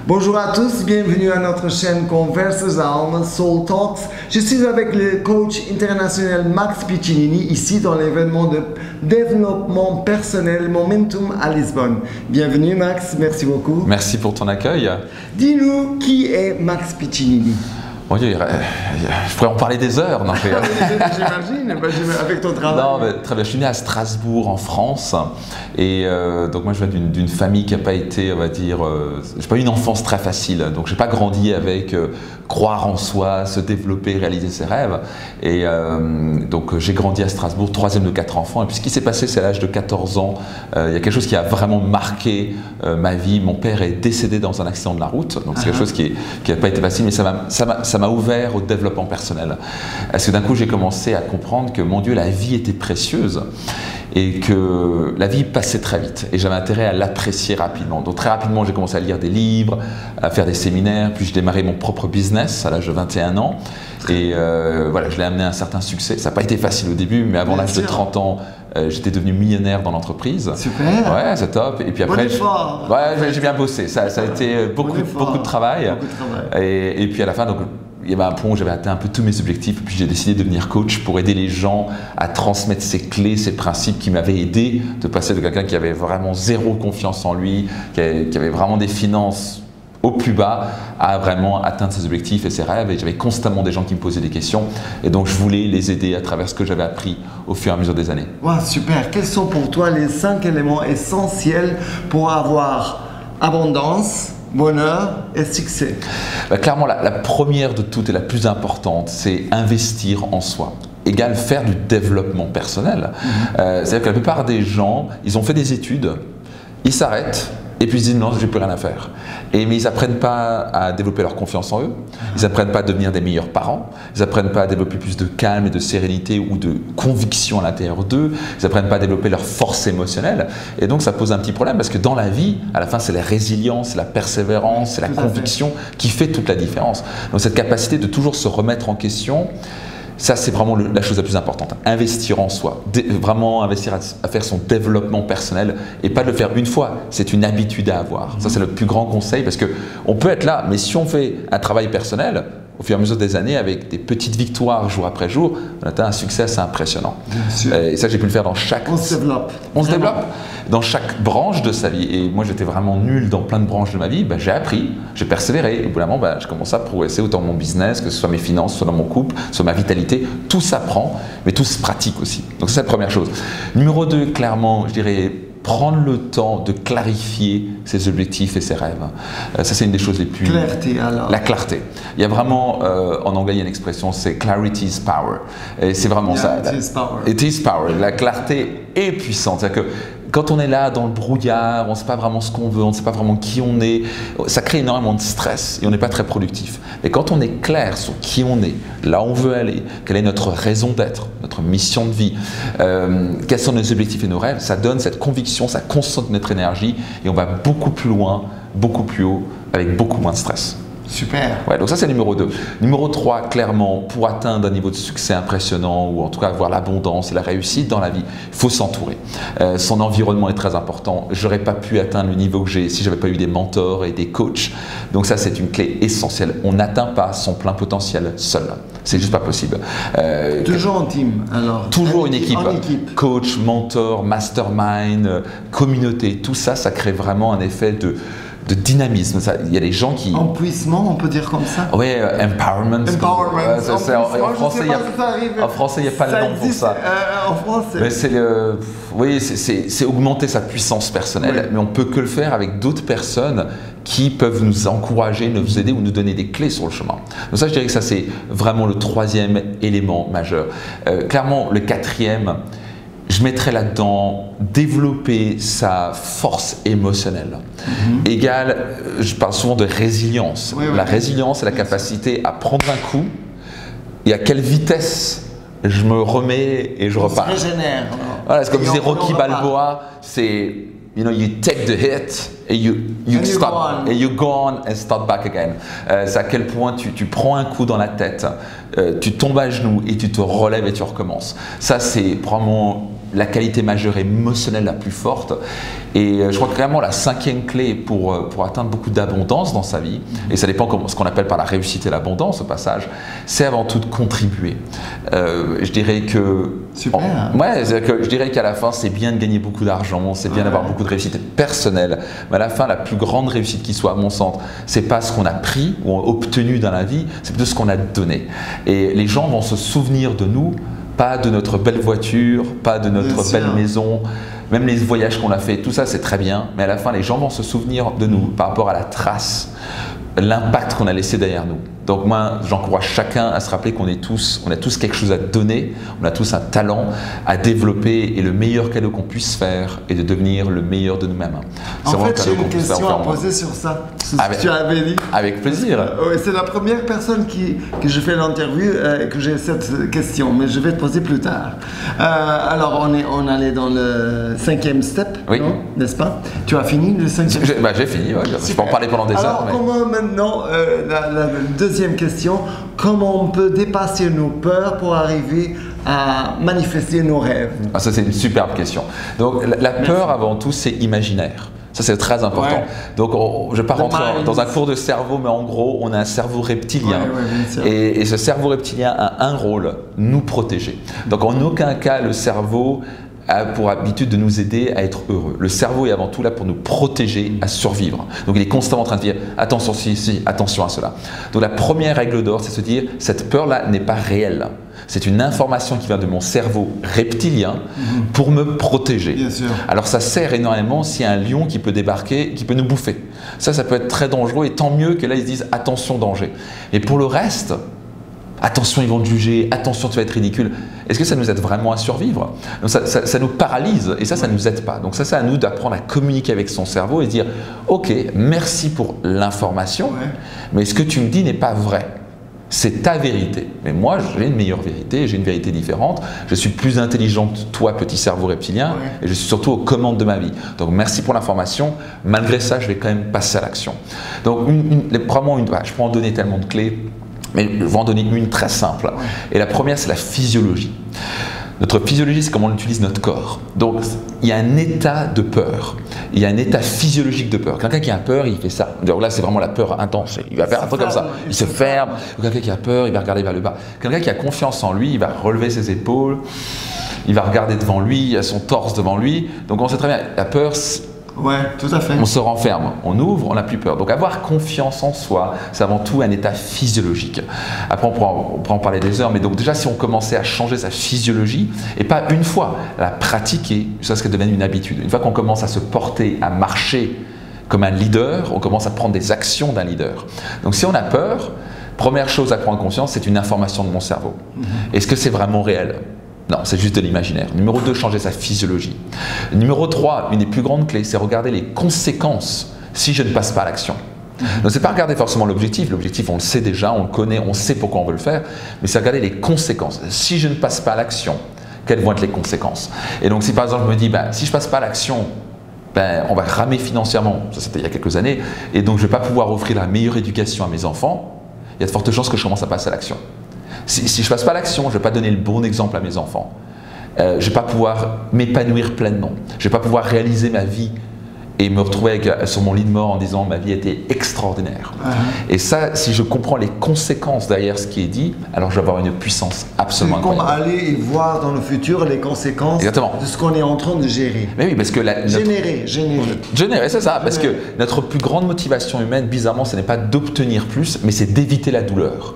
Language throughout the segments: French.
Bonjour à tous, bienvenue à notre chaîne Conversação Soul Talks. Je suis avec le coach international Max Piccinini, ici dans l'événement de développement personnel Momentum à Lisbonne. Bienvenue Max, merci beaucoup. Merci pour ton accueil. Dis-nous, qui est Max Piccinini? Mon Dieu, je pourrais en parler des heures. Non, j'imagine, avec ton travail. Non, mais très bien. Je suis né à Strasbourg, en France. Et donc moi, je viens d'une famille qui n'a pas été, on va dire, j'ai pas eu une enfance très facile. Donc, j'ai pas grandi avec croire en soi, se développer, réaliser ses rêves. Et donc, j'ai grandi à Strasbourg, troisième de 4 enfants. Et puis, ce qui s'est passé, c'est à l'âge de 14 ans. Il y a quelque chose qui a vraiment marqué ma vie. Mon père est décédé dans un accident de la route. Donc, c'est quelque chose qui n'a pas été facile, mais ça m'a ouvert au développement personnel. Parce que d'un coup, j'ai commencé à comprendre que, mon Dieu, la vie était précieuse et que la vie passait très vite. Et j'avais intérêt à l'apprécier rapidement. Donc très rapidement, j'ai commencé à lire des livres, à faire des séminaires, puis j'ai démarré mon propre business à l'âge de 21 ans. Et voilà, je l'ai amené à un certain succès. Ça n'a pas été facile au début, mais avant l'âge de 30 ans, j'étais devenu millionnaire dans l'entreprise. Super. Ouais, c'est top. Et puis après, j'ai bien bossé. Ça a été beaucoup de travail. Et puis à la fin, donc, il y avait un point où j'avais atteint un peu tous mes objectifs, puis j'ai décidé de devenir coach pour aider les gens à transmettre ces clés, ces principes qui m'avaient aidé de passer de quelqu'un qui avait vraiment zéro confiance en lui, qui avait vraiment des finances au plus bas, à vraiment atteindre ses objectifs et ses rêves. Et j'avais constamment des gens qui me posaient des questions, et donc je voulais les aider à travers ce que j'avais appris au fur et à mesure des années. Wow, super. Quels sont pour toi les 5 éléments essentiels pour avoir abondance, bonheur et succès? Clairement, la première de toutes et la plus importante, c'est investir en soi. Égale faire du développement personnel. C'est-à-dire que la plupart des gens, ils ont fait des études, ils s'arrêtent et puis ils se disent non, j'ai plus rien à faire. Mais ils n'apprennent pas à développer leur confiance en eux, ils n'apprennent pas à devenir des meilleurs parents, ils n'apprennent pas à développer plus de calme et de sérénité ou de conviction à l'intérieur d'eux, ils n'apprennent pas à développer leur force émotionnelle. Et donc ça pose un petit problème parce que dans la vie, à la fin, c'est la résilience, c'est la persévérance, c'est la conviction qui fait toute la différence. Donc cette capacité de toujours se remettre en question, ça, c'est vraiment la chose la plus importante. Investir en soi, vraiment investir à faire son développement personnel et pas de le faire une fois. C'est une habitude à avoir. Ça, c'est le plus grand conseil parce qu'on peut être là, mais si on fait un travail personnel, au fur et à mesure des années, avec des petites victoires jour après jour, on atteint un succès assez impressionnant. Et ça, j'ai pu le faire dans chaque… On se développe. On se développe dans chaque branche de sa vie. Et moi, j'étais vraiment nul dans plein de branches de ma vie. J'ai appris, j'ai persévéré. Et au bout d'un moment, je commençais à progresser autant dans mon business, que ce soit mes finances, soit dans mon couple, soit ma vitalité. Tout s'apprend, mais tout se pratique aussi. Donc, c'est la première chose. Numéro 2, clairement, je dirais… prendre le temps de clarifier ses objectifs et ses rêves. Ça, c'est une des choses les plus… Clarté, alors. La clarté. Il y a vraiment, en anglais, il y a une expression, c'est clarity is power. Et c'est vraiment ça. It is power. It is power. La clarté est puissante. C'est-à-dire que quand on est là dans le brouillard, on ne sait pas vraiment ce qu'on veut, on ne sait pas vraiment qui on est, ça crée énormément de stress et on n'est pas très productif. Mais quand on est clair sur qui on est, là où on veut aller, quelle est notre raison d'être, notre mission de vie, quels sont nos objectifs et nos rêves, ça donne cette conviction, ça concentre notre énergie et on va beaucoup plus loin, beaucoup plus haut, avec beaucoup moins de stress. Super. Ouais, donc ça, c'est numéro 2. Numéro 3, clairement, pour atteindre un niveau de succès impressionnant ou en tout cas avoir l'abondance et la réussite dans la vie, il faut s'entourer. Son environnement est très important. Je n'aurais pas pu atteindre le niveau que j'ai si je n'avais pas eu des mentors et des coachs. Donc ça, c'est une clé essentielle. On n'atteint pas son plein potentiel seul. C'est juste pas possible. Toujours en team, alors. Toujours une équipe. Coach, mentor, mastermind, communauté, tout ça, ça crée vraiment un effet de dynamisme. Il y a des gens qui… Empuissement, on peut dire comme ça. Oui, empowerment. En français, il n'y a pas le nom pour ça. En français. Mais c'est augmenter sa puissance personnelle, mais on ne peut que le faire avec d'autres personnes qui peuvent nous encourager, nous aider ou nous donner des clés sur le chemin. Donc ça, je dirais que ça, c'est vraiment le 3e élément majeur. Clairement, le 4e, je mettrais là-dedans développer sa force émotionnelle. Égale, je parle souvent de résilience. La résilience, c'est la capacité à prendre un coup et à quelle vitesse je me remets et je repars. On se régénère. Voilà, c'est comme disait Rocky Balboa, c'est… You know, you take the hit and you stop and you go on and start back again. C'est à quel point tu prends un coup dans la tête, tu tombes à genoux et tu te relèves et tu recommences. Ça, c'est probablement la qualité majeure émotionnelle la plus forte. Et je crois que vraiment la cinquième clé pour atteindre beaucoup d'abondance dans sa vie, et ça dépend ce qu'on appelle par la réussite et l'abondance au passage, c'est avant tout de contribuer. Je dirais que... Super. Je dirais qu'à la fin, c'est bien de gagner beaucoup d'argent, c'est bien d'avoir beaucoup de réussite personnelle, mais à la fin, la plus grande réussite qui soit à mon sens, c'est pas ce qu'on a pris ou obtenu dans la vie, c'est plutôt ce qu'on a donné. Et les gens vont se souvenir de nous, pas de notre belle voiture, pas de notre belle maison, même les voyages qu'on a fait, tout ça c'est très bien, mais à la fin les gens vont se souvenir de nous par rapport à la trace, l'impact qu'on a laissé derrière nous. Donc moi, j'encourage chacun à se rappeler qu'on a tous quelque chose à donner, on a tous un talent à développer, et le meilleur cadeau qu'on puisse faire est de devenir le meilleur de nous-mêmes. En fait, j'ai une question à poser sur ça, ce que tu avais dit. Avec plaisir. C'est la première personne que je fais l'interview et que j'ai cette question, mais je vais te poser plus tard. Alors, on allait dans le 5e step, n'est-ce pas? Tu as fini le 5e step? J'ai fini, je peux en parler pendant des heures. Alors, comment maintenant, la deuxième question, comment on peut dépasser nos peurs pour arriver à manifester nos rêves? Ça, c'est une superbe question. Donc, la peur, avant tout, c'est imaginaire. Ça, c'est très important. Ouais. Donc, je ne vais pas rentrer dans un cours de cerveau, mais en gros, on a un cerveau reptilien. Et ce cerveau reptilien a un rôle, nous protéger. Donc, en aucun cas, le cerveau a pour habitude de nous aider à être heureux. Le cerveau est avant tout là pour nous protéger, à survivre. Donc il est constamment en train de dire attention ci, attention à cela. Donc la première règle d'or, c'est de se dire cette peur-là n'est pas réelle. C'est une information qui vient de mon cerveau reptilien pour me protéger. Bien sûr. Alors ça sert énormément s'il y a un lion qui peut débarquer, qui peut nous bouffer. Ça peut être très dangereux, et tant mieux que là ils se disent attention danger. Et pour le reste, attention, ils vont te juger, attention, tu vas être ridicule. Est-ce que ça nous aide vraiment à survivre? Donc ça nous paralyse, et ça ne nous aide pas. Donc ça, c'est à nous d'apprendre à communiquer avec son cerveau et dire « Ok, merci pour l'information, mais ce que tu me dis n'est pas vrai. C'est ta vérité. Mais moi, j'ai une meilleure vérité, j'ai une vérité différente. Je suis plus intelligent que toi, petit cerveau reptilien, et je suis surtout aux commandes de ma vie. Donc merci pour l'information. Malgré ça, je vais quand même passer à l'action. » Donc vraiment, je peux en donner tellement de clés. Mais je vais en donner une très simple. Et la première, c'est la physiologie. Notre physiologie, c'est comment on utilise notre corps. Donc, il y a un état de peur. Il y a un état physiologique de peur. Quelqu'un qui a peur, il fait ça. Donc là, c'est vraiment la peur intense. Il va faire un truc comme ça. Il se ferme. Quelqu'un qui a peur, il va regarder vers le bas. Quelqu'un qui a confiance en lui, il va relever ses épaules. Il va regarder devant lui, il a son torse devant lui. Donc, on sait très bien, la peur... Ouais, tout à fait. On se renferme, on ouvre, on n'a plus peur. Donc avoir confiance en soi, c'est avant tout un état physiologique. Après, on pourra en parler des heures, mais donc déjà, si on commençait à changer sa physiologie, et pas une fois, la pratiquer, ça serait devenu une habitude. Une fois qu'on commence à se porter, à marcher comme un leader, on commence à prendre des actions d'un leader. Donc si on a peur, première chose à prendre conscience, c'est une information de mon cerveau. Est-ce que c'est vraiment réel ? Non, c'est juste de l'imaginaire. Numéro 2, changer sa physiologie. Numéro 3, une des plus grandes clés, c'est regarder les conséquences si je ne passe pas à l'action. Donc, ce n'est pas regarder forcément l'objectif. L'objectif, on le sait déjà, on le connaît, on sait pourquoi on veut le faire, mais c'est regarder les conséquences. Si je ne passe pas à l'action, quelles vont être les conséquences? Et donc, si par exemple, je me dis, si je ne passe pas à l'action, on va ramer financièrement, ça c'était il y a quelques années, et donc je ne vais pas pouvoir offrir la meilleure éducation à mes enfants, il y a de fortes chances que je commence à passer à l'action. Si je ne passe pas à l'action, je ne vais pas donner le bon exemple à mes enfants. Je ne vais pas pouvoir m'épanouir pleinement. Je ne vais pas pouvoir réaliser ma vie et me retrouver sur mon lit de mort en disant ma vie a été extraordinaire. Et ça, si je comprends les conséquences derrière ce qui est dit, alors je vais avoir une puissance absolument incroyable. C'est comme aller et voir dans le futur les conséquences de ce qu'on est en train de gérer. Mais oui, parce que générer, c'est ça. Parce que notre plus grande motivation humaine, bizarrement, ce n'est pas d'obtenir plus, mais c'est d'éviter la douleur.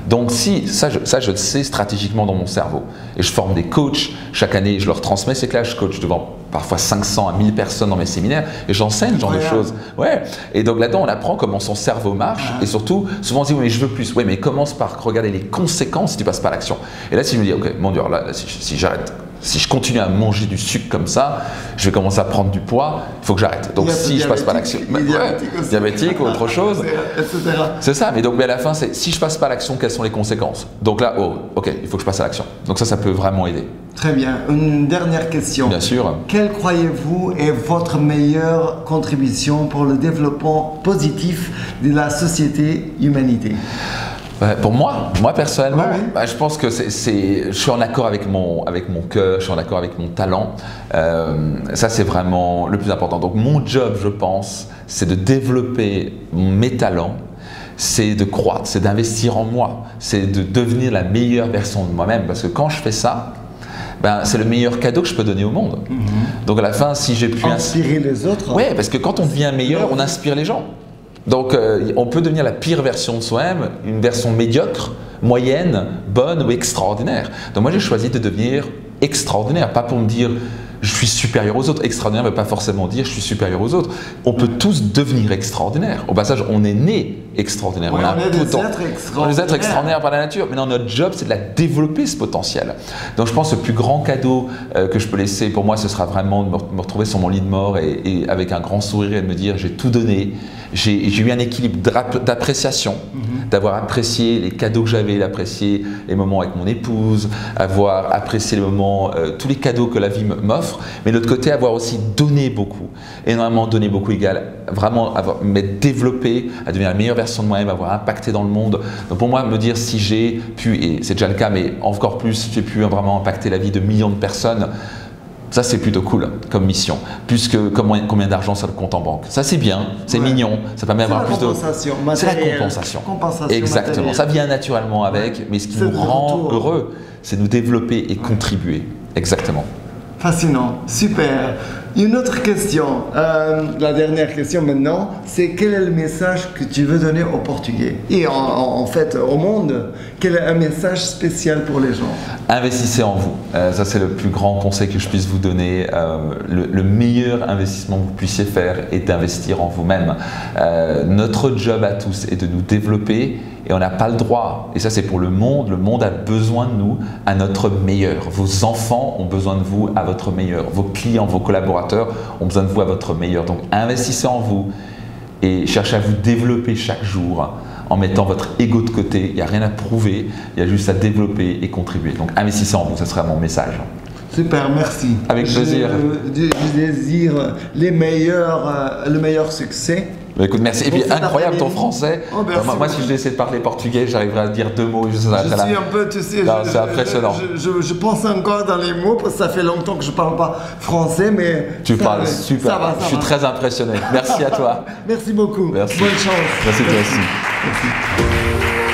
Donc ça je le sais stratégiquement dans mon cerveau. Et je forme des coachs, chaque année je leur transmets ces classes, je coach devant parfois 500 à 1000 personnes dans mes séminaires et j'enseigne ce genre de choses. Ouais. Et donc là-dedans on apprend comment son cerveau marche et surtout souvent on se dit oui mais je veux plus. Oui mais commence par regarder les conséquences si tu passes pas à l'action. Et là si je me dis ok mon Dieu là si j'arrête, si je continue à manger du sucre comme ça, je vais commencer à prendre du poids, il faut que j'arrête. Donc si je passe pas à l'action, diabétique ou autre chose, etc. C'est ça, mais donc à la fin, c'est si je passe pas à l'action, quelles sont les conséquences? Donc là, ok, il faut que je passe à l'action. Donc ça peut vraiment aider. Très bien. Une dernière question. Bien sûr. Quelle croyez-vous est votre meilleure contribution pour le développement positif de la société humanité? Pour moi personnellement, Ouais, oui. je pense que je suis en accord avec mon cœur, je suis en accord avec mon talent. Ça, c'est vraiment le plus important. Donc, mon job, je pense, c'est de développer mes talents, c'est de croître, c'est d'investir en moi, c'est de devenir la meilleure version de moi-même. Parce que quand je fais ça, c'est le meilleur cadeau que je peux donner au monde. Donc, à la fin, si j'ai pu Inspirer les autres. Oui, parce que quand on devient meilleur, on inspire les gens. Donc, on peut devenir la pire version de soi-même, une version médiocre, moyenne, bonne ou extraordinaire. Donc, moi, j'ai choisi de devenir extraordinaire, pas pour me dire je suis supérieur aux autres. Extraordinaire ne veut pas forcément dire je suis supérieur aux autres. On peut tous devenir extraordinaires. Au passage, on est né extraordinaire. Oui, on est des êtres extraordinaires. On est des êtres extraordinaires par la nature. Maintenant, notre job, c'est de la développer, ce potentiel. Donc, je pense que le plus grand cadeau que je peux laisser pour moi, ce sera vraiment de me retrouver sur mon lit de mort et avec un grand sourire et de me dire j'ai tout donné. J'ai eu un équilibre d'appréciation, d'avoir apprécié les cadeaux que j'avais, d'apprécier les moments avec mon épouse, avoir apprécié les moments, tous les cadeaux que la vie m'offre, mais de l'autre côté, avoir aussi donné beaucoup, énormément donné beaucoup égal, vraiment m'être développé, à devenir la meilleure version de moi-même, avoir impacté dans le monde. Donc pour moi, me dire si j'ai pu, et c'est déjà le cas, mais encore plus, j'ai pu vraiment impacter la vie de millions de personnes, ça, c'est plutôt cool comme mission, plus que combien d'argent ça le compte en banque. Ça, c'est bien, c'est mignon, ça permet d'avoir plus de... C'est la compensation. Exactement, matérielle. Ça vient naturellement avec, mais ce qui nous rend heureux, c'est nous développer et contribuer. Exactement. Fascinant, super. Une autre question, la dernière question maintenant, c'est quel est le message que tu veux donner aux Portugais et en fait au monde? Quel est un message spécial pour les gens? Investissez en vous. Ça, c'est le plus grand conseil que je puisse vous donner. Le meilleur investissement que vous puissiez faire est d'investir en vous-même. Notre job à tous est de nous développer et on n'a pas le droit. Et ça, c'est pour le monde. Le monde a besoin de nous à notre meilleur. Vos enfants ont besoin de vous à votre meilleur. Vos clients, vos collaborateurs ont besoin de vous à votre meilleur. Donc, investissez en vous et cherchez à vous développer chaque jour en mettant votre ego de côté. Il n'y a rien à prouver, il y a juste à développer et contribuer. Donc, investissez en vous, ce sera mon message. Super, merci. Avec plaisir. Je désire le meilleur succès. Écoute, merci. Et puis, incroyable ton français. Oh, moi, si je laissais de parler portugais, j'arriverais à dire 2 mots. Je suis un peu, tu sais, c'est impressionnant. Je pense encore dans les mots parce que ça fait longtemps que je ne parle pas français, mais tu parles super. Ça va, je suis très impressionné. Merci à toi. Merci beaucoup. Merci. Bonne chance. Merci toi aussi. Merci.